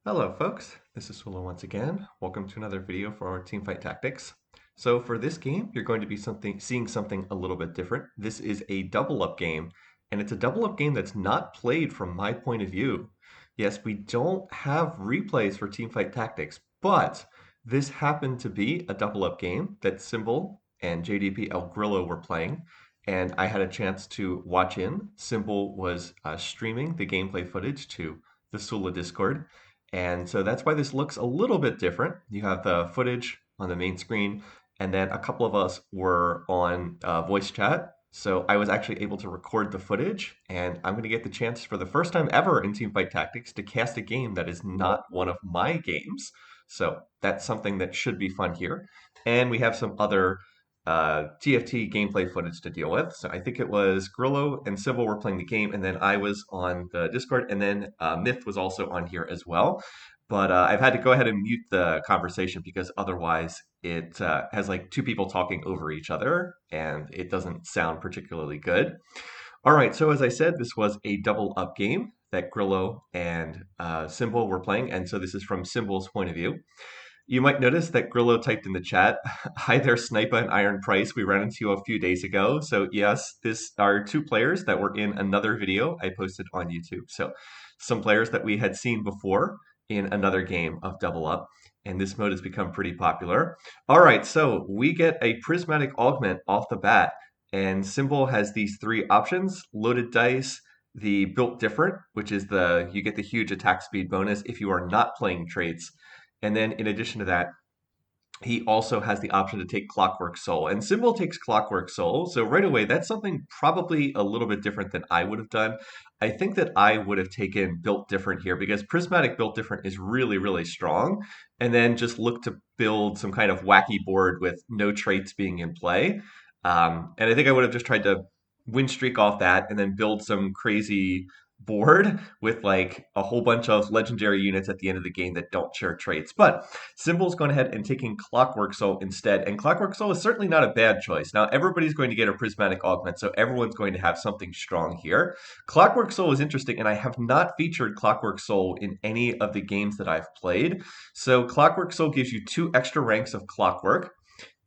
Hello folks, this is Solo once again. Welcome to another video for our Teamfight tactics. So for this game, you're going to be seeing something a little bit different. This is a double up game, and it's a double up game that's not played from my point of view. Yes, we don't have replays for Teamfight tactics, but this happened to be a double up game that Cymbal and JDP El Grillo were playing, and I had a chance to watch in. Cymbal was streaming the gameplay footage to the Sula Discord. And so that's why this looks a little bit different. You have the footage on the main screen, and then a couple of us were on voice chat. So I was actually able to record the footage, and I'm going to get the chance for the first time ever in Teamfight Tactics to cast a game that is not one of my games. So that's something that should be fun here. And we have some other TFT gameplay footage to deal with. So I think it was Grillo and Cymbal were playing the game, and then I was on the Discord, and then Myth was also on here as well. But I've had to go ahead and mute the conversation because otherwise it has like two people talking over each other, and it doesn't sound particularly good. All right, so as I said, this was a double up game that Grillo and Cymbal were playing, and so this is from Cymbal's point of view. You might notice that Grillo typed in the chat, "Hi there, Sniper and Iron Price. We ran into you a few days ago." So yes, this are two players that were in another video I posted on YouTube. So some players that we had seen before in another game of Double Up, and this mode has become pretty popular. All right, so we get a Prismatic Augment off the bat, and Cymbal has these three options: loaded dice, the built different, which is you get the huge attack speed bonus if you are not playing traits. And then in addition to that, he also has the option to take Clockwork Soul. And Cymbal takes Clockwork Soul. So right away, that's something probably a little bit different than I would have done. I think that I would have taken Built Different here because Prismatic Built Different is really, really strong. And then just look to build some kind of wacky board with no traits being in play. And I think I would have just tried to win streak off that and then build some crazy board with like a whole bunch of legendary units at the end of the game that don't share traits. But Cymbal's gone ahead and taking Clockwork Soul instead, and Clockwork Soul is certainly not a bad choice. Now, everybody's going to get a Prismatic Augment, so everyone's going to have something strong here. Clockwork Soul is interesting, and I have not featured Clockwork Soul in any of the games that I've played. So Clockwork Soul gives you 2 extra ranks of Clockwork.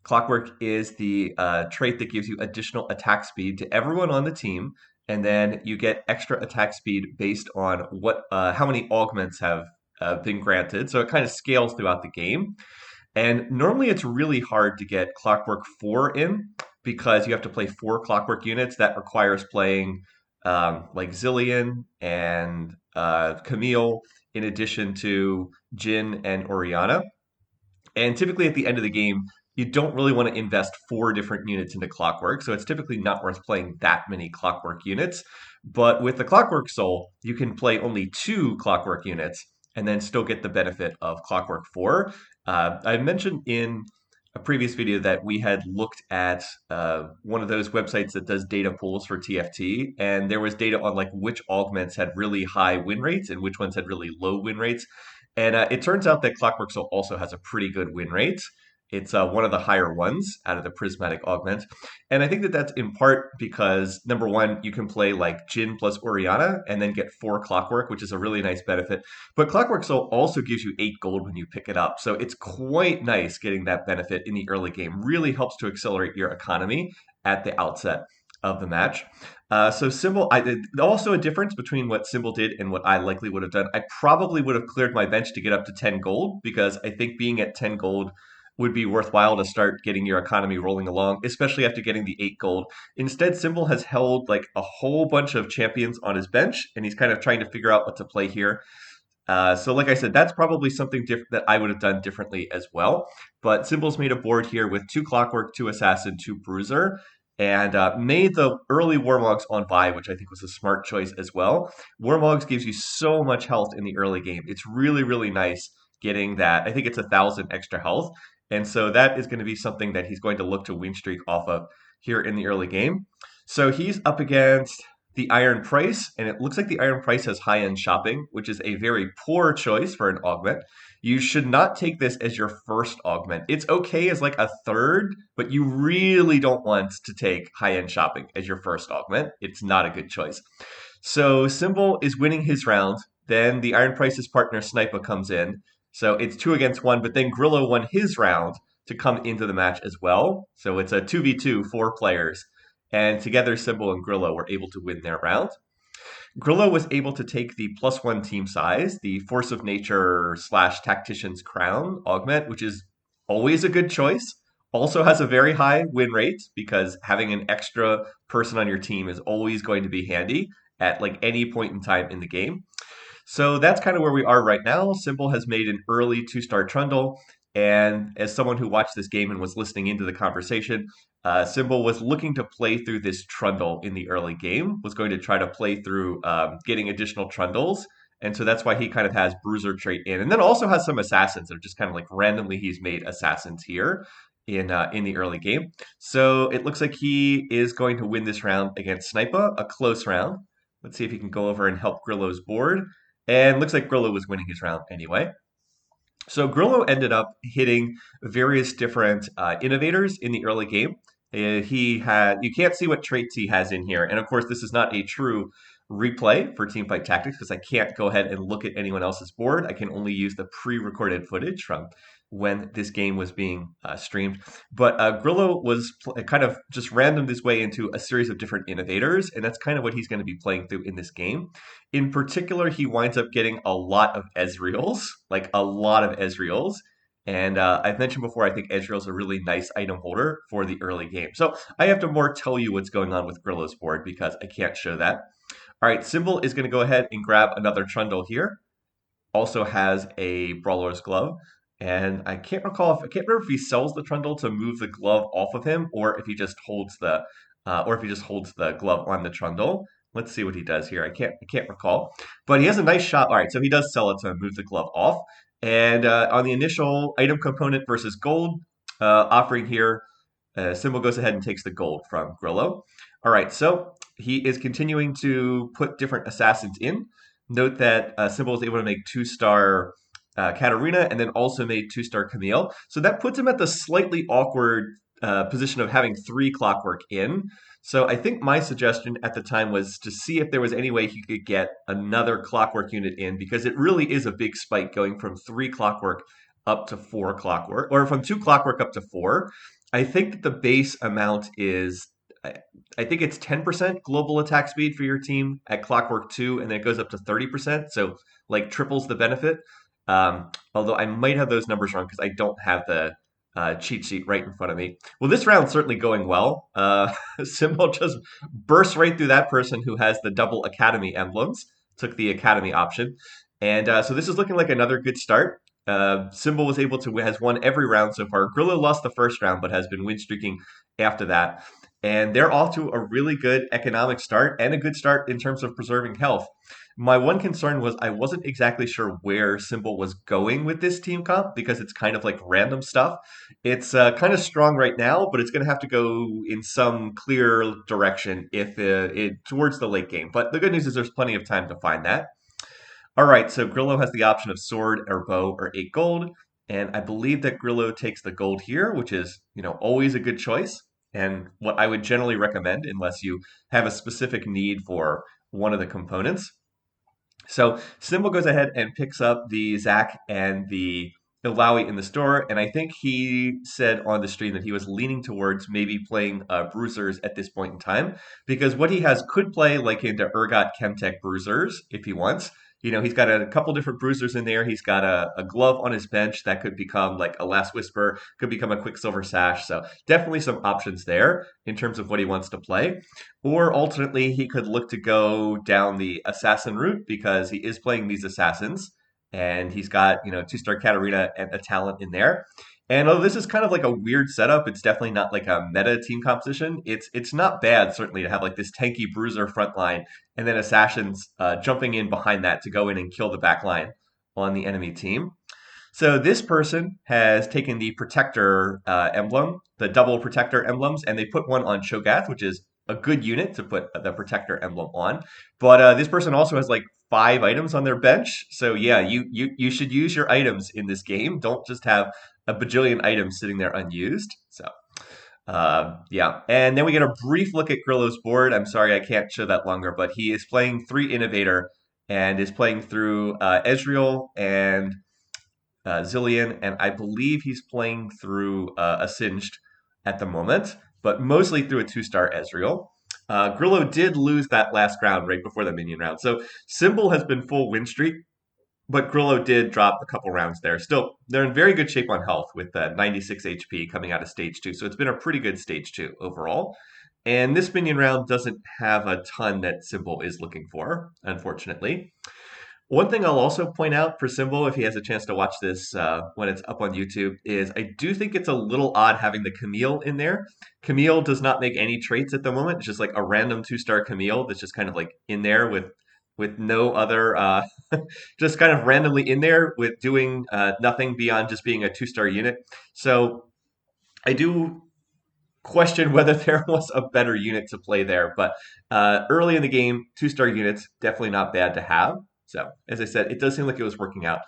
Clockwork is the trait that gives you additional attack speed to everyone on the team, and then you get extra attack speed based on how many augments have been granted. So it kind of scales throughout the game. And normally it's really hard to get Clockwork 4 in because you have to play 4 Clockwork units. That requires playing like Zillion and Camille in addition to Jin and Oriana. And typically at the end of the game, you don't really want to invest 4 different units into Clockwork, so it's typically not worth playing that many Clockwork units. But with the Clockwork Soul, you can play only 2 Clockwork units and then still get the benefit of Clockwork 4. I mentioned in a previous video that we had looked at one of those websites that does data pools for TFT, and there was data on like which augments had really high win rates and which ones had really low win rates. And it turns out that Clockwork Soul also has a pretty good win rate. It's one of the higher ones out of the Prismatic Augment. And I think that that's in part because, number one, you can play like Jin plus Oriana and then get 4 Clockwork, which is a really nice benefit. But Clockwork Soul also gives you 8 gold when you pick it up. So it's quite nice getting that benefit in the early game. Really helps to accelerate your economy at the outset of the match. So Cymbal, also a difference between what Cymbal did and what I likely would have done. I probably would have cleared my bench to get up to 10 gold because I think being at 10 gold would be worthwhile to start getting your economy rolling along, especially after getting the 8 gold. Instead, Cymbal has held like a whole bunch of champions on his bench, and he's kind of trying to figure out what to play here. So like I said, that's probably something different that I would have done differently as well. But Cymbal's made a board here with 2 Clockwork, 2 Assassin, 2 Bruiser, and made the early Warmogs on buy, which I think was a smart choice as well. Warmogs gives you so much health in the early game. It's really, really nice getting that. I think it's 1,000 extra health. And so that is going to be something that he's going to look to win streak off of here in the early game. So he's up against the Iron Price, and it looks like the Iron Price has high-end shopping, which is a very poor choice for an augment. You should not take this as your first augment. It's okay as like a third, but you really don't want to take high-end shopping as your first augment. It's not a good choice. So Cymbal is winning his round. Then the Iron Price's partner Sniper comes in. So it's 2 against 1, but then Grillo won his round to come into the match as well. So it's a 2v2, 4 players. And together, Cymbal and Grillo were able to win their round. Grillo was able to take the +1 team size, the Force of Nature slash Tactician's Crown augment, which is always a good choice. Also has a very high win rate because having an extra person on your team is always going to be handy at like any point in time in the game. So that's kind of where we are right now. Cymbal has made an early 2-star Trundle. And as someone who watched this game and was listening into the conversation, Cymbal was looking to play through this Trundle in the early game, was going to try to play through getting additional Trundles. And so that's why he kind of has Bruiser trait in. And then also has some Assassins that are just kind of like randomly he's made Assassins here in the early game. So it looks like he is going to win this round against Sniper, a close round. Let's see if he can go over and help Grillo's board. And looks like Grillo was winning his round anyway. So Grillo ended up hitting various different innovators in the early game. He had you can't see what traits he has in here, and of course this is not a true replay for Teamfight Tactics because I can't go ahead and look at anyone else's board. I can only use the pre-recorded footage from when this game was being streamed. But Grillo was kind of just randomed his way into a series of different innovators, and that's kind of what he's going to be playing through in this game. In particular, he winds up getting a lot of Ezreals, like a lot of Ezreals. And I've mentioned before, I think Ezreal's a really nice item holder for the early game. So I have to more tell you what's going on with Grillo's board because I can't show that. All right, Cymbal is going to go ahead and grab another Trundle here. Also has a Brawler's Glove. And I can't remember if he sells the Trundle to move the glove off of him, or if he just holds the glove on the Trundle. Let's see what he does here. I can't recall, but he has a nice shot. All right, so he does sell it to move the glove off. And on the initial item component versus gold offering here, Cymbal goes ahead and takes the gold from Grillo. All right, so he is continuing to put different assassins in. Note that Cymbal is able to make 2-star Katarina and then also made 2-star Camille. So that puts him at the slightly awkward position of having 3 clockwork in. So I think my suggestion at the time was to see if there was any way he could get another clockwork unit in because it really is a big spike going from 3 clockwork up to 4 clockwork or from 2 clockwork up to 4. I think that the base amount is I think it's 10% global attack speed for your team at clockwork 2 and then it goes up to 30%. So like triples the benefit. Although I might have those numbers wrong because I don't have the cheat sheet right in front of me. Well, this round's certainly going well. Cymbal just burst right through that person who has the double Academy emblems, took the Academy option. And so this is looking like another good start. Cymbal was able to has won every round so far. Grillo lost the first round, but has been win streaking after that. And they're off to a really good economic start and a good start in terms of preserving health. My one concern was I wasn't exactly sure where Cymbal was going with this team comp because it's kind of like random stuff. It's kind of strong right now, but it's going to have to go in some clear direction if towards the late game. But the good news is there's plenty of time to find that. All right, so Grillo has the option of sword or bow or 8 gold, and I believe that Grillo takes the gold here, which is always a good choice and what I would generally recommend unless you have a specific need for one of the components. So Cymbal goes ahead and picks up the Zac and the Ilawi in the store, and I think he said on the stream that he was leaning towards maybe playing Bruisers at this point in time, because what he has could play like into Urgot Chemtech Bruisers if he wants. He's got a couple different bruisers in there. He's got a glove on his bench that could become like a Last Whisper, could become a Quicksilver Sash. So definitely some options there in terms of what he wants to play. Or alternately, he could look to go down the assassin route because he is playing these assassins and he's got 2-star Katarina and a talent in there. And although this is kind of like a weird setup, it's definitely not like a meta team composition. It's not bad certainly to have like this tanky bruiser front line and then assassins jumping in behind that to go in and kill the back line on the enemy team. So this person has taken the protector emblem, the double protector emblems, and they put one on Cho'Gath, which is a good unit to put the protector emblem on. But this person also has like 5 items on their bench. So yeah, you should use your items in this game. Don't just have a bajillion items sitting there unused. So yeah, and then we get a brief look at Grillo's board. I'm sorry I can't show that longer, but he is playing 3 Innovator and is playing through Ezreal and Zillion, and I believe he's playing through a Singed at the moment, but mostly through a 2-star Ezreal. Grillo did lose that last round right before the minion round. So Cymbal has been full win streak, but Grillo did drop a couple rounds there. Still, they're in very good shape on health with 96 HP coming out of stage 2. So it's been a pretty good stage 2 overall. And this minion round doesn't have a ton that Cymbal is looking for, unfortunately. One thing I'll also point out for Cymbal, if he has a chance to watch this when it's up on YouTube, is I do think it's a little odd having the Camille in there. Camille does not make any traits at the moment. It's just like a random 2-star Camille that's just kind of like in there with no other, just kind of randomly in there with doing nothing beyond just being a 2-star unit. So I do question whether there was a better unit to play there. But early in the game, 2-star units, definitely not bad to have. So, as I said, it does seem like it was working out.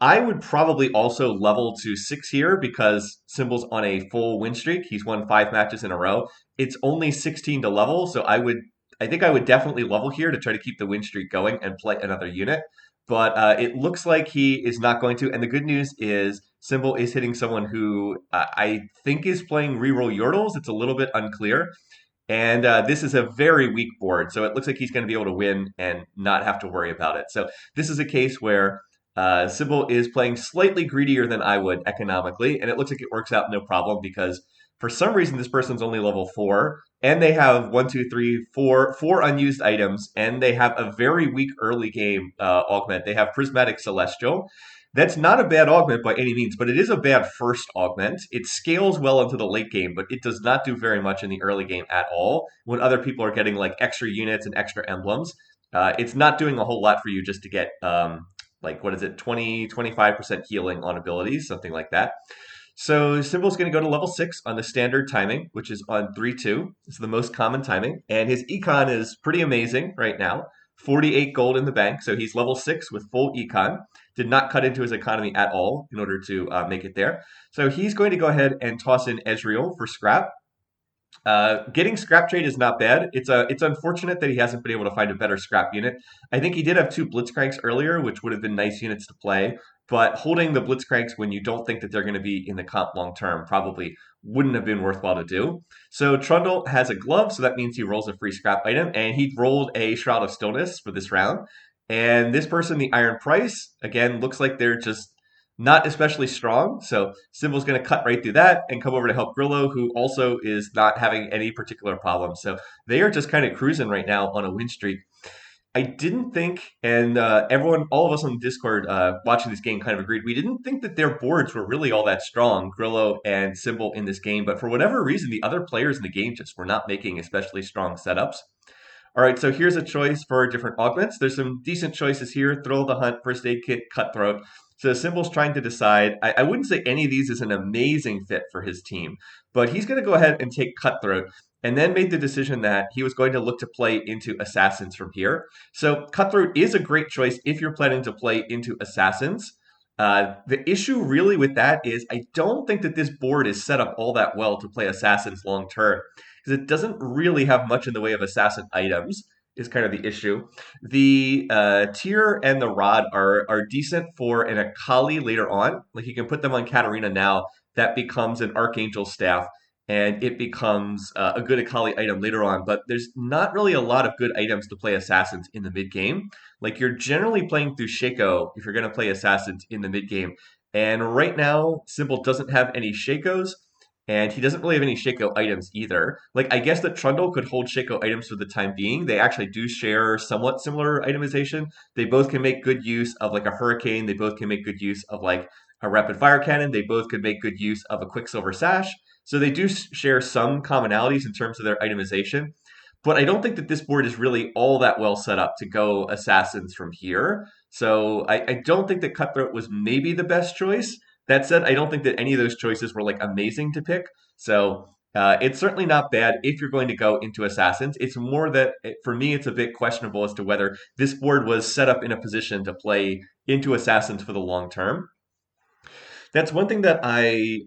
I would probably also level to 6 here because Cymbal's on a full win streak. He's won 5 matches in a row. It's only 16 to level, so I think I would definitely level here to try to keep the win streak going and play another unit. But it looks like he is not going to. And the good news is Cymbal is hitting someone who I think is playing reroll Yordles. It's a little bit unclear. And this is a very weak board, so it looks like he's going to be able to win and not have to worry about it. So this is a case where Cymbal is playing slightly greedier than I would economically, and it looks like it works out no problem because for some reason this person's only level 4, and they have one, two, three, four unused items, and they have a very weak early game augment. They have Prismatic Celestial. That's not a bad augment by any means, but it is a bad first augment. It scales well into the late game, but it does not do very much in the early game at all when other people are getting like extra units and extra emblems. It's not doing a whole lot for you just to get like, what is it, 25% healing on abilities, something like that. So Cymbal's going to go to level 6 on the standard timing, which is on 3-2. It's the most common timing. And his econ is pretty amazing right now. 48 gold in the bank. So he's level 6 with full econ. Did not cut into his economy at all in order to make it there. So he's going to go ahead and toss in Ezreal for scrap. Getting scrap trade is not bad. It's unfortunate that he hasn't been able to find a better scrap unit. I think he did have 2 Blitzcranks earlier, which would have been nice units to play. But holding the Blitzcranks when you don't think that they're going to be in the comp long term probably wouldn't have been worthwhile to do. So Trundle has a glove, so that means he rolls a free scrap item, and he rolled a Shroud of Stillness for this round. And this person, the Iron Price, again, looks like they're just not especially strong. So Cymbal's going to cut right through that and come over to help Grillo, who also is not having any particular problem. So they are just kind of cruising right now on a win streak. I didn't think, and everyone, all of us on Discord watching this game kind of agreed, we didn't think that their boards were really all that strong, Grillo and Cymbal in this game. But for whatever reason, the other players in the game just were not making especially strong setups. All right, so here's a choice for different augments. There's some decent choices here. Thrill of the Hunt, First Aid Kit, Cutthroat. So Cymbal's trying to decide. I wouldn't say any of these is an amazing fit for his team, but he's going to go ahead and take Cutthroat and then made the decision that he was going to look to play into Assassins from here. So Cutthroat is a great choice if you're planning to play into Assassins. The issue really with that is I don't think that this board is set up all that well to play Assassins long term because it doesn't really have much in the way of assassin items is kind of the issue. The Tear and the Rod are decent for an Akali later on. Like you can put them on Katarina now. That becomes an Archangel staff, and it becomes a good Akali item later on. But there's not really a lot of good items to play Assassins in the mid game. Like you're generally playing through Shaco if you're going to play Assassins in the mid game. And right now, Cymbal doesn't have any Shakos. And he doesn't really have any Shaco items either. Like, I guess that Trundle could hold Shaco items for the time being. They actually do share somewhat similar itemization. They both can make good use of, like, a Hurricane. They both can make good use of, like, a Rapid Fire Cannon. They both could make good use of a Quicksilver Sash. So they do share some commonalities in terms of their itemization. But I don't think that this board is really all that well set up to go Assassins from here. So I don't think that Cutthroat was maybe the best choice. That said, I don't think that any of those choices were like amazing to pick. So it's certainly not bad if you're going to go into Assassins. It's more that for me, it's a bit questionable as to whether this board was set up in a position to play into Assassins for the long term. That's one thing that I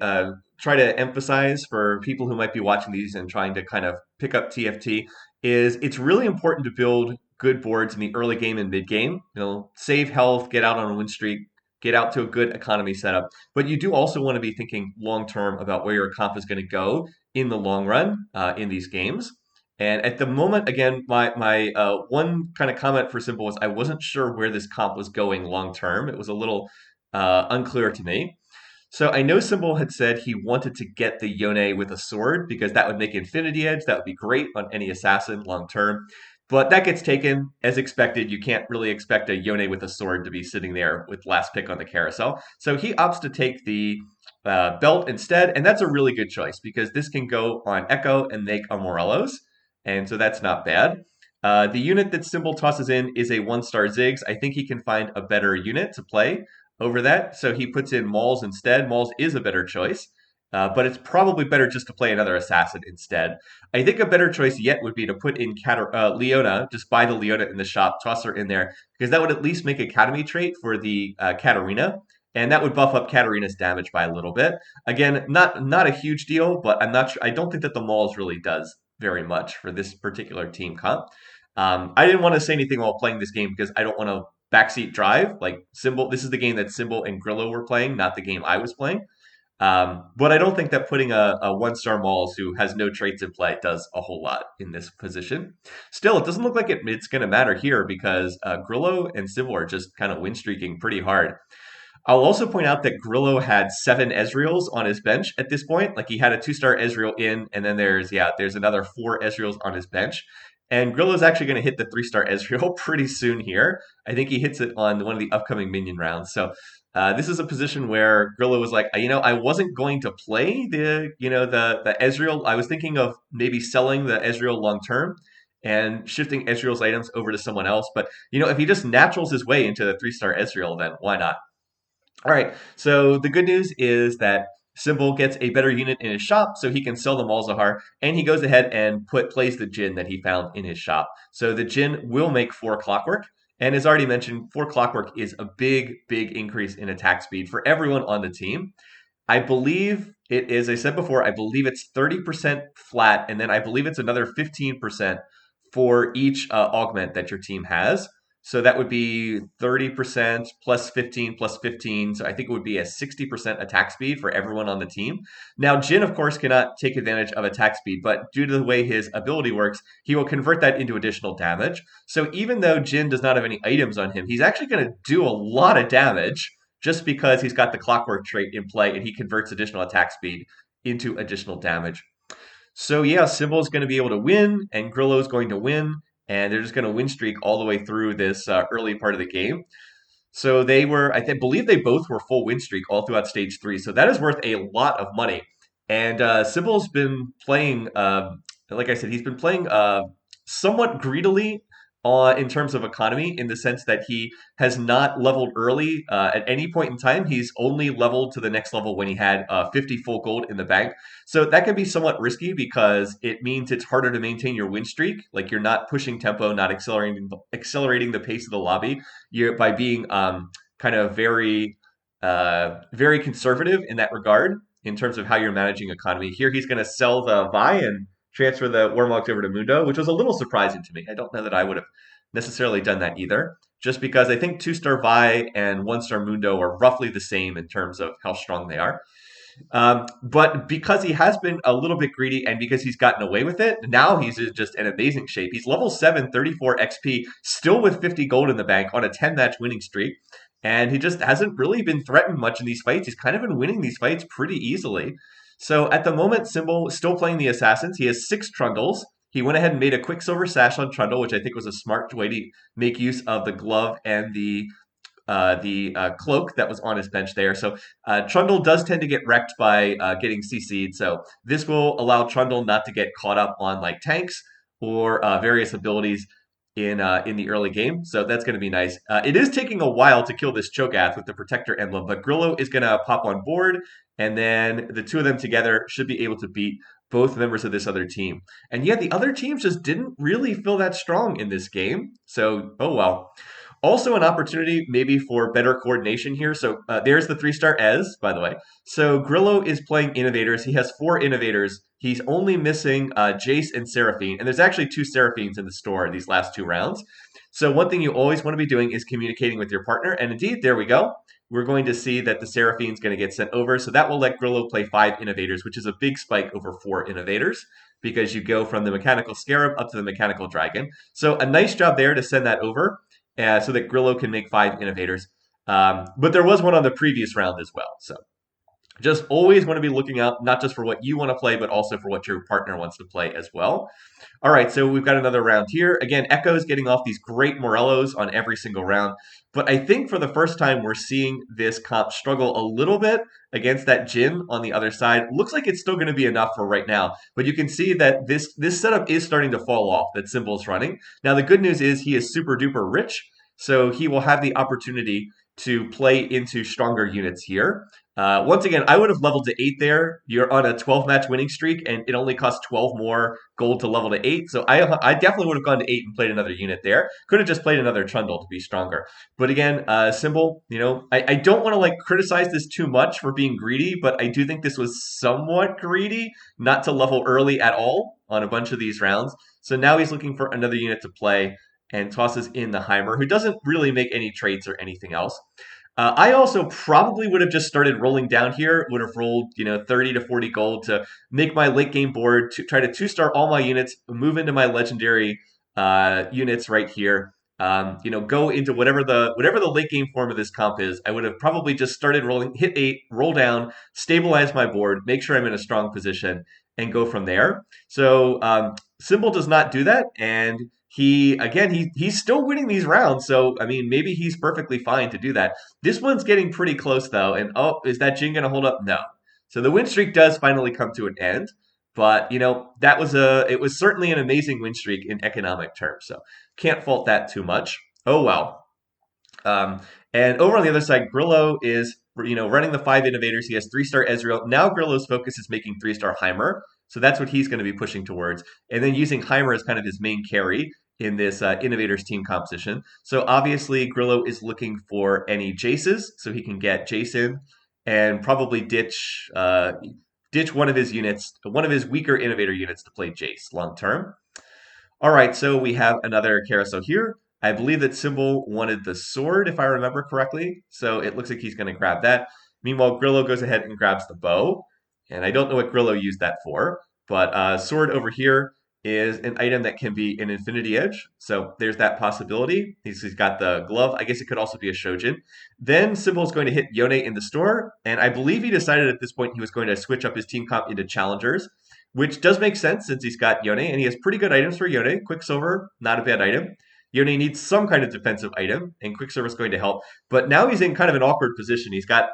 try to emphasize for people who might be watching these and trying to kind of pick up TFT is it's really important to build good boards in the early game and mid game. Save health, get out on a win streak, get out to a good economy setup. But you do also want to be thinking long term about where your comp is going to go in the long run in these games. And at the moment, again, my one kind of comment for Cymbal was I wasn't sure where this comp was going long term. It was a little unclear to me. So I know Cymbal had said he wanted to get the Yone with a sword because that would make Infinity Edge. That would be great on any assassin long term. But that gets taken as expected. You can't really expect a Yone with a sword to be sitting there with last pick on the carousel. So he opts to take the belt instead, and that's a really good choice because this can go on Echo and make a Morelos, and so that's not bad. The unit that Cymbal tosses in is a 1-star Ziggs. I think he can find a better unit to play over that. So he puts in Mauls instead. Mauls is a better choice, but it's probably better just to play another assassin instead. I think a better choice yet would be to put in Leona, just buy the Leona in the shop, toss her in there, because that would at least make Academy trait for the Katarina, and that would buff up Katarina's damage by a little bit. Again, not a huge deal, but I'm not sure. I don't think that the Mauls really does very much for this particular team comp. I didn't want to say anything while playing this game because I don't want to backseat drive. Like Cymbal, this is the game that Cymbal and Grillo were playing, not the game I was playing. But I don't think that putting a 1-star Mauls who has no traits in play does a whole lot in this position. Still, it doesn't look like it's going to matter here because Grillo and Cymbal are just kind of win streaking pretty hard. I'll also point out that Grillo had 7 Ezreals on his bench at this point. Like he had a 2-star Ezreal in, and then there's another 4 Ezreals on his bench. And Grillo's actually going to hit the 3-star Ezreal pretty soon here. I think he hits it on one of the upcoming minion rounds. So this is a position where Grillo was like, I wasn't going to play the Ezreal. I was thinking of maybe selling the Ezreal long term and shifting Ezreal's items over to someone else. But if he just naturals his way into the 3-star Ezreal, then why not? All right, so the good news is that Cymbal gets a better unit in his shop, so he can sell the Malzahar, and he goes ahead and plays the Jhin that he found in his shop. So the Jhin will make 4 Clockwork, and as already mentioned, 4 Clockwork is a big increase in attack speed for everyone on the team. I believe it is, I said before, I believe it's 30% flat, and then I believe it's another 15% for each augment that your team has. So that would be 30% plus 15 plus 15. So I think it would be a 60% attack speed for everyone on the team. Now, Jhin, of course, cannot take advantage of attack speed, but due to the way his ability works, he will convert that into additional damage. So even though Jhin does not have any items on him, he's actually going to do a lot of damage just because he's got the Clockwork trait in play and he converts additional attack speed into additional damage. So yeah, Cymbal is going to be able to win, and Grillo is going to win, and they're just going to win streak all the way through this early part of the game. So they were, believe they both were full win streak all throughout stage 3. So that is worth a lot of money. And Cymbal's been playing, like I said, he's been playing somewhat greedily in terms of economy, in the sense that he has not leveled early at any point in time. He's only leveled to the next level when he had 50 full gold in the bank. So that can be somewhat risky because it means it's harder to maintain your win streak. Like you're not pushing tempo, not accelerating the pace of the lobby. You're by being kind of very conservative in that regard in terms of how you're managing economy. Here he's going to sell the Vi and transfer the Warmogs over to Mundo, which was a little surprising to me. I don't know that I would have necessarily done that either, just because I think 2-star Vi and 1-star Mundo are roughly the same in terms of how strong they are. But because he has been a little bit greedy and because he's gotten away with it, now he's just in amazing shape. He's level 7, 34 XP, still with 50 gold in the bank on a 10-match winning streak. And he just hasn't really been threatened much in these fights. He's kind of been winning these fights pretty easily. So at the moment, Cymbal still playing the Assassins. He has 6 Trundles. He went ahead and made a Quicksilver Sash on Trundle, which I think was a smart way to make use of the glove and the cloak that was on his bench there. So Trundle does tend to get wrecked by getting CC'd. So this will allow Trundle not to get caught up on like tanks or various abilities in the early game. So that's going to be nice. It is taking a while to kill this Cho'Gath with the Protector Emblem, but Grillo is going to pop on board, and then the two of them together should be able to beat both members of this other team. And yet the other teams just didn't really feel that strong in this game. So, oh well. Also an opportunity maybe for better coordination here. So there's the 3-star Ez, by the way. So Grillo is playing Innovators. He has 4 Innovators. He's only missing Jace and Seraphine. And there's actually 2 Seraphines in the store these last 2 rounds. So one thing you always want to be doing is communicating with your partner. And indeed, there we go. We're going to see that the Seraphine's going to get sent over. So that will let Grillo play 5 Innovators, which is a big spike over 4 Innovators, because you go from the Mechanical Scarab up to the Mechanical Dragon. So a nice job there to send that over so that Grillo can make 5 Innovators. But there was one on the previous round as well. So just always want to be looking out, not just for what you want to play, but also for what your partner wants to play as well. All right, so we've got another round here. Again, Echo's getting off these great Morellos on every single round. But I think for the first time, we're seeing this comp struggle a little bit against that Jin on the other side. Looks like it's still going to be enough for right now. But you can see that this setup is starting to fall off, that Cymbal's running. Now, the good news is he is super duper rich, so he will have the opportunity to play into stronger units here. Once again, I would have leveled to 8 there. You're on a 12-match winning streak, and it only costs 12 more gold to level to 8. So I definitely would have gone to 8 and played another unit there. Could have just played another Trundle to be stronger. But again, Cymbal, I don't want to criticize this too much for being greedy, but I do think this was somewhat greedy not to level early at all on a bunch of these rounds. So now he's looking for another unit to play and tosses in the Heimer, who doesn't really make any traits or anything else. I also probably would have just started rolling down here, would have rolled 30 to 40 gold to make my late game board, to try to 2-star all my units, move into my legendary units right here. Go into whatever the late game form of this comp is. I would have probably just started rolling, hit 8, roll down, stabilize my board, make sure I'm in a strong position, and go from there. So Cymbal does not do that, and he's still winning these rounds. So I mean, maybe he's perfectly fine to do that. This one's getting pretty close though, and is that Jin going to hold up? No. So the win streak does finally come to an end, but it was certainly an amazing win streak in economic terms. So can't fault that too much. Oh well. And over on the other side, Grillo is running the 5 Innovators. He has 3-star Ezreal. Now Grillo's focus is making 3-star Heimer. So that's what he's going to be pushing towards. And then using Heimer as kind of his main carry in this Innovators team composition. So obviously Grillo is looking for any Jaces, so he can get Jason and probably ditch one of his units, one of his weaker Innovator units to play Jace long term. All right, so we have another carousel here. I believe that Cymbal wanted the sword, if I remember correctly. So it looks like he's going to grab that. Meanwhile, Grillo goes ahead and grabs the bow. And I don't know what Grillo used that for. But sword over here is an item that can be an Infinity Edge. So there's that possibility. He's got the glove. I guess it could also be a Shojin. Then Cymbal's going to hit Yone in the store. And I believe he decided at this point he was going to switch up his team comp into challengers, which does make sense since he's got Yone, and he has pretty good items for Yone. Quicksilver, not a bad item. Yone needs some kind of defensive item, and Quicksilver is going to help. But now he's in kind of an awkward position. He's got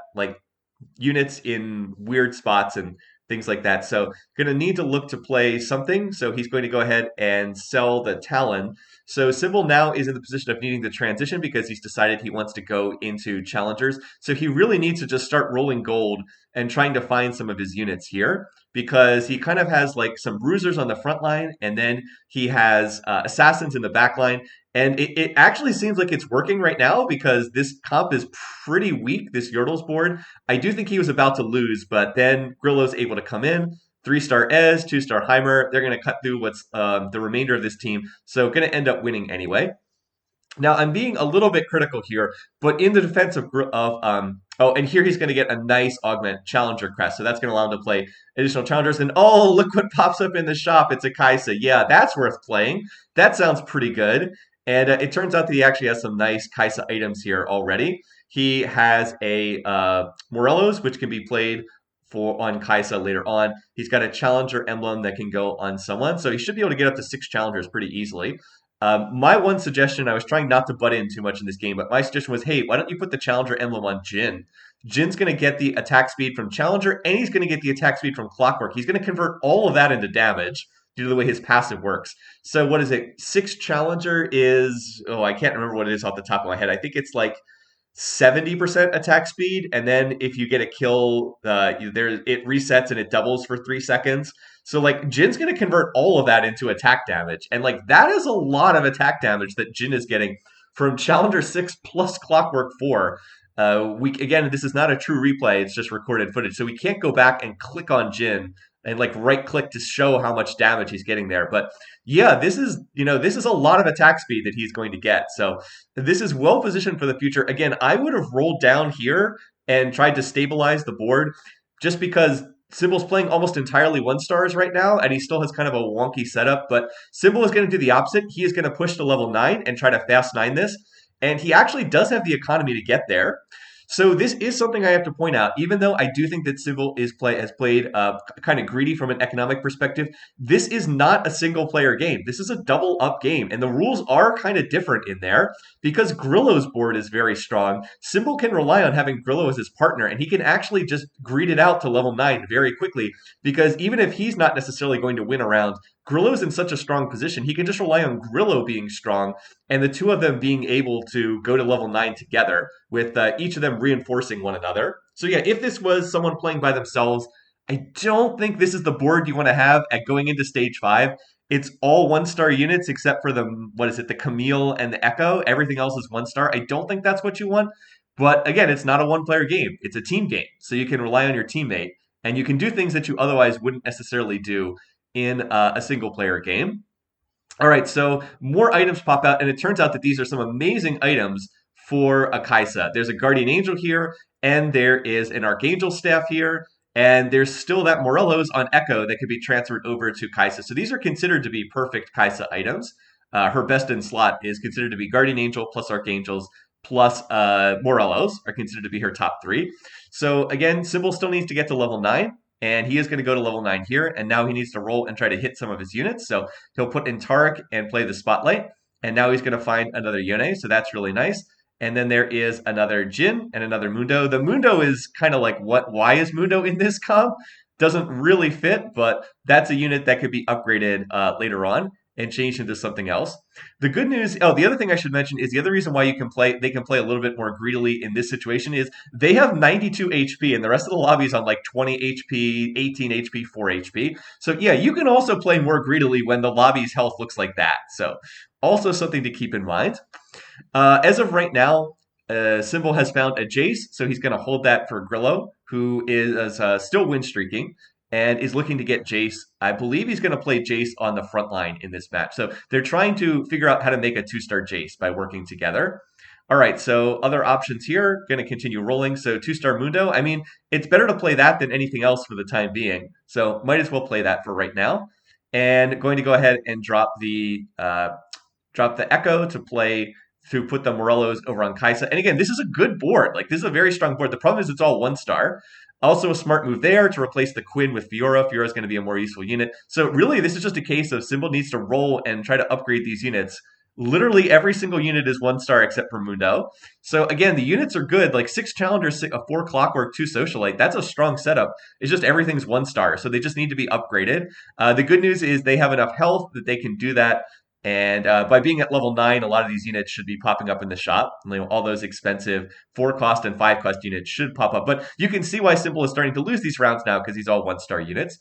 units in weird spots and things like that. So going to need to look to play something. So he's going to go ahead and sell the Talon. So Cymbal now is in the position of needing to transition because he's decided he wants to go into challengers. So he really needs to just start rolling gold and trying to find some of his units here, because he kind of has some bruisers on the front line, and then he has assassins in the back line. And it actually seems like it's working right now because this comp is pretty weak, this Yordle's board. I do think he was about to lose, but then Grillo's able to come in. 3-star Ez, 2-star Heimer. They're going to cut through what's the remainder of this team. So going to end up winning anyway. Now, I'm being a little bit critical here, but in the defense of and here he's going to get a nice augment challenger crest. So that's going to allow him to play additional challengers. And oh, look what pops up in the shop. It's a Kaiser. Yeah, that's worth playing. That sounds pretty good. And it turns out that he actually has some nice Kaiser items here already. He has a Morellos, which can be played on Kaiser later on. He's got a challenger emblem that can go on someone. So he should be able to get up to 6 challengers pretty easily. My one suggestion, I was trying not to butt in too much in this game, but my suggestion was, hey, why don't you put the Challenger emblem on Jin? Jin's going to get the attack speed from Challenger, and he's going to get the attack speed from Clockwork. He's going to convert all of that into damage due to the way his passive works. So what is it? 6 Challenger is, I can't remember what it is off the top of my head. I think it's 70% attack speed, and then if you get a kill, it resets and it doubles for 3 seconds. So Jin's going to convert all of that into attack damage, and that is a lot of attack damage that Jin is getting from Challenger 6 plus Clockwork 4. Again, this is not a true replay; it's just recorded footage, so we can't go back and click on Jin and like right click to show how much damage he's getting there. But yeah, this is a lot of attack speed that he's going to get. So this is well positioned for the future. Again, I would have rolled down here and tried to stabilize the board, just because Cymbal's playing almost entirely one stars right now, and he still has kind of a wonky setup. But Cymbal is going to do the opposite. He is going to push to level 9 and try to fast 9 this. And he actually does have the economy to get there. So this is something I have to point out. Even though I do think that Cymbal has played kind of greedy from an economic perspective, this is not a single player game. This is a double up game, and the rules are kind of different in there because Grillo's board is very strong. Cymbal can rely on having Grillo as his partner, and he can actually just greed it out to level 9 very quickly, because even if he's not necessarily going to win a round, Grillo's in such a strong position, he can just rely on Grillo being strong and the two of them being able to go to level 9 together, with each of them reinforcing one another. So yeah, if this was someone playing by themselves, I don't think this is the board you want to have at going into stage 5. It's all 1-star units except for the Camille and the Echo. Everything else is 1-star. I don't think that's what you want. But again, it's not a one-player game. It's a team game. So you can rely on your teammate, and you can do things that you otherwise wouldn't necessarily do in a single-player game. All right, so more items pop out, and it turns out that these are some amazing items for a Kaiser. There's a Guardian Angel here, and there is an Archangel Staff here, and there's still that Morelos on Echo that could be transferred over to Kaiser. So these are considered to be perfect Kaiser items. Her best in slot is considered to be Guardian Angel plus Archangels plus Morelos are considered to be her top 3. So again, Cymbal still needs to get to level 9. And he is going to go to level 9 here, and now he needs to roll and try to hit some of his units. So he'll put in Tarek and play the Spotlight, and now he's going to find another Yone, so that's really nice. And then there is another Jin and another Mundo. The Mundo is kind of like, why is Mundo in this comp? Doesn't really fit, but that's a unit that could be upgraded later on and changed into something else. The good news, the other thing I should mention is the other reason why they can play a little bit more greedily in this situation is they have 92 HP and the rest of the lobby is on like 20 HP, 18 HP, 4 HP. So yeah, you can also play more greedily when the lobby's health looks like that. So also something to keep in mind. As of right now, Cymbal has found a Jace, so he's going to hold that for Grillo, who is still win streaking and is looking to get Jace. I believe he's going to play Jace on the front line in this match. So they're trying to figure out how to make a 2-star Jace by working together. All right, so other options here, going to continue rolling. So 2-star Mundo, I mean, it's better to play that than anything else for the time being. So might as well play that for right now. And going to go ahead and drop the Echo to put the Morelos over on Kaiser. And again, this is a good board. Like, this is a very strong board. The problem is it's all 1-star. Also a smart move there to replace the Quinn with Fiora. Fiora is going to be a more useful unit. So really, this is just a case of Cymbal needs to roll and try to upgrade these units. Literally every single unit is 1-star except for Mundo. So again, the units are good. Like 6 Challengers, a 4 Clockwork, 2 Socialite. That's a strong setup. It's just everything's 1-star. So they just need to be upgraded. The good news is they have enough health that they can do that. And by being at level 9, a lot of these units should be popping up in the shop. All those expensive 4-cost and 5-cost units should pop up. But you can see why Cymbal is starting to lose these rounds now because he's all 1-star units.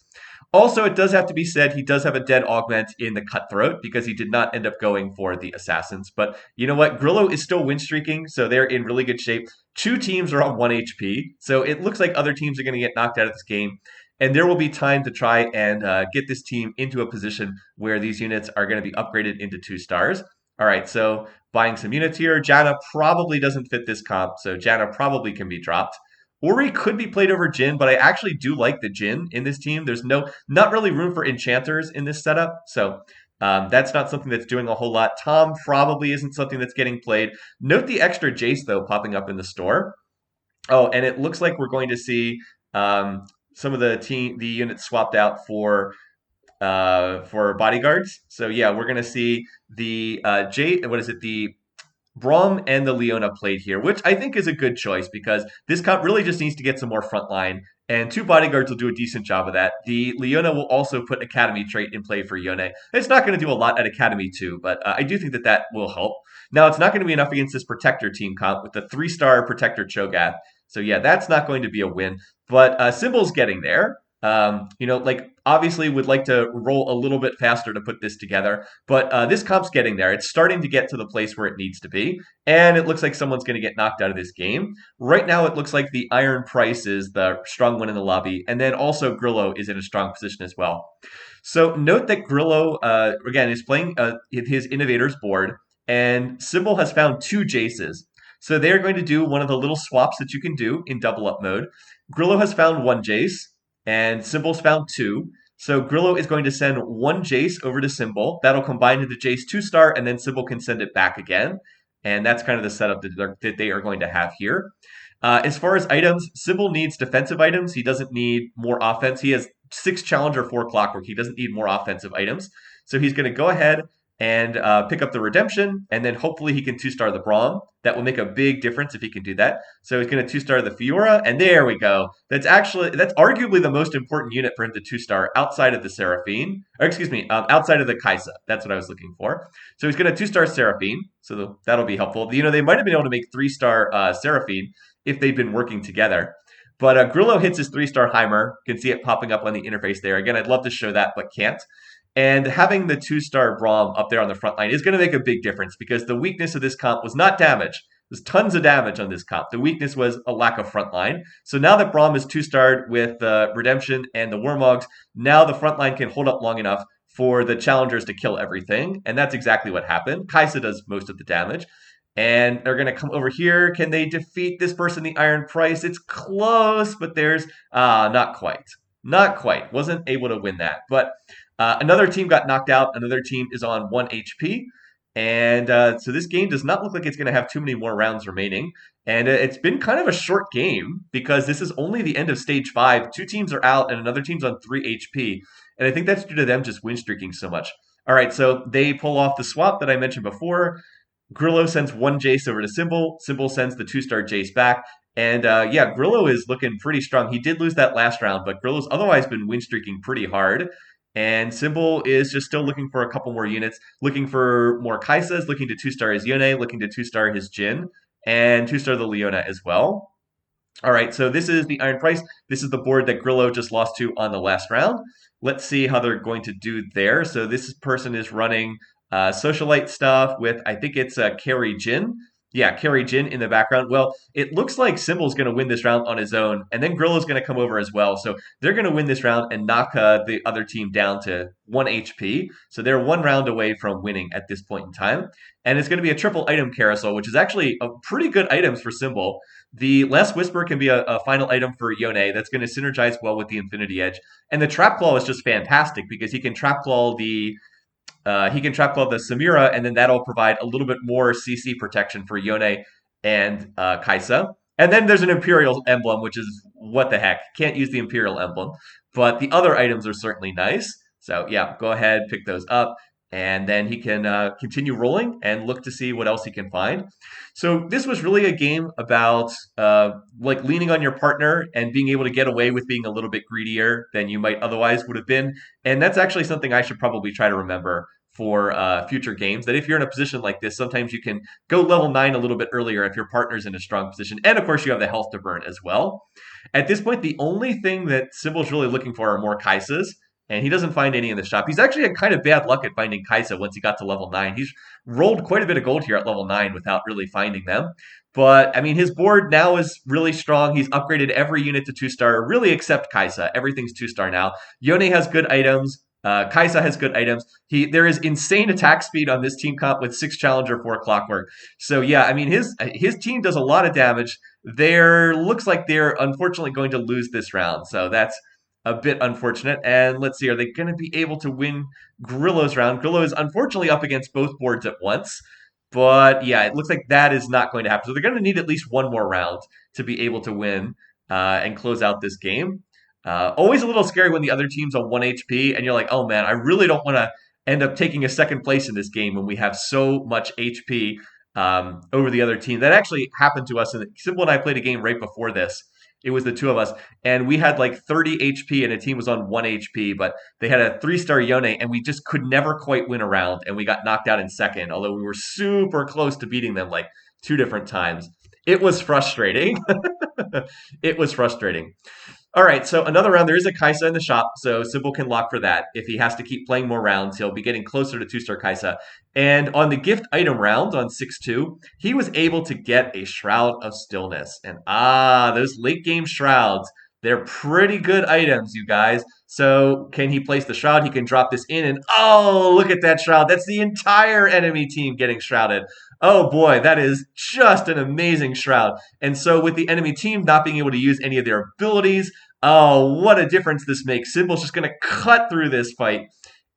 Also, it does have to be said he does have a dead augment in the Cutthroat because he did not end up going for the Assassins. But you know what? Grillo is still win streaking, so they're in really good shape. 2 teams are on 1 HP, so it looks like other teams are going to get knocked out of this game. And there will be time to try and get this team into a position where these units are going to be upgraded into 2 stars. All right, so buying some units here. Janna probably doesn't fit this comp, so Janna probably can be dropped. Ori could be played over Jin, but I actually do like the Jin in this team. There's not really room for enchanters in this setup, so that's not something that's doing a whole lot. Tom probably isn't something that's getting played. Note the extra Jace, though, popping up in the store. Oh, and it looks like we're going to see some of the units swapped out for bodyguards. So yeah, we're gonna see the the Braum and the Leona played here, which I think is a good choice because this comp really just needs to get some more frontline, and 2 bodyguards will do a decent job of that. The Leona will also put Academy trait in play for Yone. It's not going to do a lot at Academy 2, but I do think that will help. Now, it's not going to be enough against this Protector team comp with the 3-star Protector Cho'Gath. So yeah, that's not going to be a win. But Cymbal's getting there. Like obviously would like to roll a little bit faster to put this together, but this comp's getting there. It's starting to get to the place where it needs to be, and it looks like someone's going to get knocked out of this game. Right now, it looks like the Iron Price is the strong one in the lobby, and then also Grillo is in a strong position as well. So note that Grillo, again, is playing his Innovators board, and Cymbal has found two Jaces. So they are going to do one of the little swaps that you can do in double up mode. Grillo has found one Jace, and Cymbal's found two. So Grillo is going to send one Jace over to Cymbal. That'll combine into Jace 2-star, and then Cymbal can send it back again. And that's kind of the setup that they are going to have here. As far as items, Cymbal needs defensive items. He doesn't need more offense. He has 6 Challenger, 4 Clockwork. He doesn't need more offensive items. So he's going to go ahead and pick up the Redemption, and then hopefully he can 2-star the Braum. That will make a big difference if he can do that. So he's going to 2-star the Fiora, and there we go. That's arguably the most important unit for him to 2-star outside of the Seraphine, or excuse me, outside of the Kaiser. That's what I was looking for. So he's going to 2-star Seraphine, so that'll be helpful. They might have been able to make 3-star Seraphine if they'd been working together. But Grillo hits his 3-star Heimer. You can see it popping up on the interface there. Again, I'd love to show that, but can't. And having the 2-star Braum up there on the front line is going to make a big difference because the weakness of this comp was not damage. There's tons of damage on this comp. The weakness was a lack of front line. So now that Braum is 2-starred with Redemption and the Wormogs, now the front line can hold up long enough for the challengers to kill everything. And that's exactly what happened. Kaiser does most of the damage. And they're going to come over here. Can they defeat this person, the Iron Price? It's close, but there's not quite. Not quite. Wasn't able to win that. But another team got knocked out. Another team is on 1 HP. And so this game does not look like it's going to have too many more rounds remaining. And it's been kind of a short game because this is only the end of stage 5. 2 teams are out and another team's on 3 HP. And I think that's due to them just win streaking so much. All right, so they pull off the swap that I mentioned before. Grillo sends one Jace over to Cymbal. Cymbal sends the 2-star Jace back. And yeah, Grillo is looking pretty strong. He did lose that last round, but Grillo's otherwise been win streaking pretty hard. And Cymbal is just still looking for a couple more units, looking for more Kaisas, looking to 2-star his Yone, looking to 2-star his Jin, and 2-star the Leona as well. All right, so this is the Iron Price. This is the board that Grillo just lost to on the last round. Let's see how they're going to do there. So this person is running socialite stuff with, I think it's Carry Jin. Yeah, Carry Jin in the background. Well, it looks like Cymbal's going to win this round on his own, and then Grillo's going to come over as well. So they're going to win this round and knock the other team down to 1 HP. So they're 1 round away from winning at this point in time. And it's going to be a triple item carousel, which is actually a pretty good items for Cymbal. The Last Whisper can be a final item for Yone that's going to synergize well with the Infinity Edge. And the Trap Claw is just fantastic because he can Trap Claw the Samira, and then that'll provide a little bit more CC protection for Yone and Kaisa. And then there's an Imperial emblem, which is what the heck. Can't use the Imperial emblem. But the other items are certainly nice. So yeah, go ahead, pick those up. And then he can continue rolling and look to see what else he can find. So this was really a game about like leaning on your partner and being able to get away with being a little bit greedier than you might otherwise would have been. And that's actually something I should probably try to remember for future games, that if you're in a position like this, sometimes you can go level 9 a little bit earlier if your partner's in a strong position. And of course, you have the health to burn as well. At this point, the only thing that Cymbal's really looking for are more Kaisas. And he doesn't find any in the shop. He's actually had kind of bad luck at finding Kaisa once he got to level 9. He's rolled quite a bit of gold here at level 9 without really finding them. But, I mean, his board now is really strong. He's upgraded every unit to 2-star, really except Kaisa. Everything's 2-star now. Yone has good items. Kaisa has good items. There is insane attack speed on this team comp with 6 Challenger, 4 Clockwork. So, yeah, I mean, his team does a lot of damage. Looks like they're unfortunately going to lose this round. So that's a bit unfortunate. And let's see, are they going to be able to win Grillo's round? Grillo is unfortunately up against both boards at once. But yeah, it looks like that is not going to happen. So they're going to need at least one more round to be able to win and close out this game. Always a little scary when the other team's on 1 HP and you're like, oh man, I really don't want to end up taking a second place in this game when we have so much HP over the other team. That actually happened to us. And Cymbal and I played a game right before this. It was the two of us, and we had like 30 HP, and a team was on 1 HP, but they had a 3-star Yone, and we just could never quite win a round, and we got knocked out in second, although we were super close to beating them like 2 different times. It was frustrating. It was frustrating. All right, so another round. There is a Kaiser in the shop, so Cymbal can lock for that. If he has to keep playing more rounds, he'll be getting closer to two-star Kaiser. And on the gift item round on 6-2, he was able to get a Shroud of Stillness. And those late game shrouds, they're pretty good items, you guys. So can he place the shroud? He can drop this in, and oh, look at that shroud. That's the entire enemy team getting shrouded. Oh boy, that is just an amazing shroud. And so with the enemy team not being able to use any of their abilities, oh, what a difference this makes. Cymbal's just going to cut through this fight.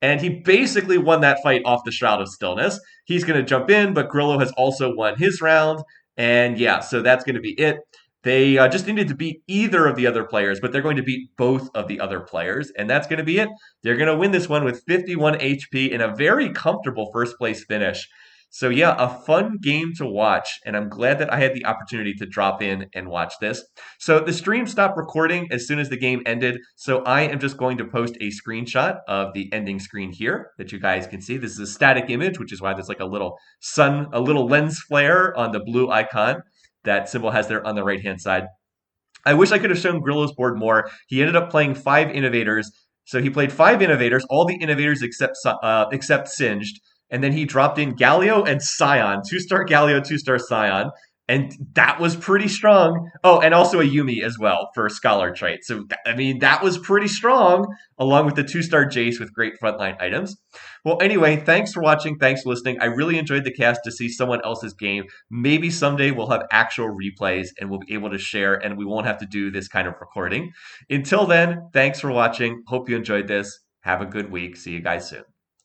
And he basically won that fight off the Shroud of Stillness. He's going to jump in, but Grillo has also won his round. And yeah, so that's going to be it. They just needed to beat either of the other players, but they're going to beat both of the other players. And that's going to be it. They're going to win this one with 51 HP in a very comfortable first place finish. So yeah, a fun game to watch, and I'm glad that I had the opportunity to drop in and watch this. So the stream stopped recording as soon as the game ended, so I am just going to post a screenshot of the ending screen here that you guys can see. This is a static image, which is why there's like a little a little lens flare on the blue icon that Cymbal has there on the right-hand side. I wish I could have shown Grillo's board more. He ended up playing 5 innovators. So he played 5 innovators, all the innovators except Singed. And then he dropped in Galio and Scion, 2-star Galio, 2-star Scion. And that was pretty strong. Oh, and also a Yumi as well for Scholar trait. So, I mean, that was pretty strong, along with the 2-star Jace with great frontline items. Well, anyway, thanks for watching. Thanks for listening. I really enjoyed the cast to see someone else's game. Maybe someday we'll have actual replays and we'll be able to share and we won't have to do this kind of recording. Until then, thanks for watching. Hope you enjoyed this. Have a good week. See you guys soon.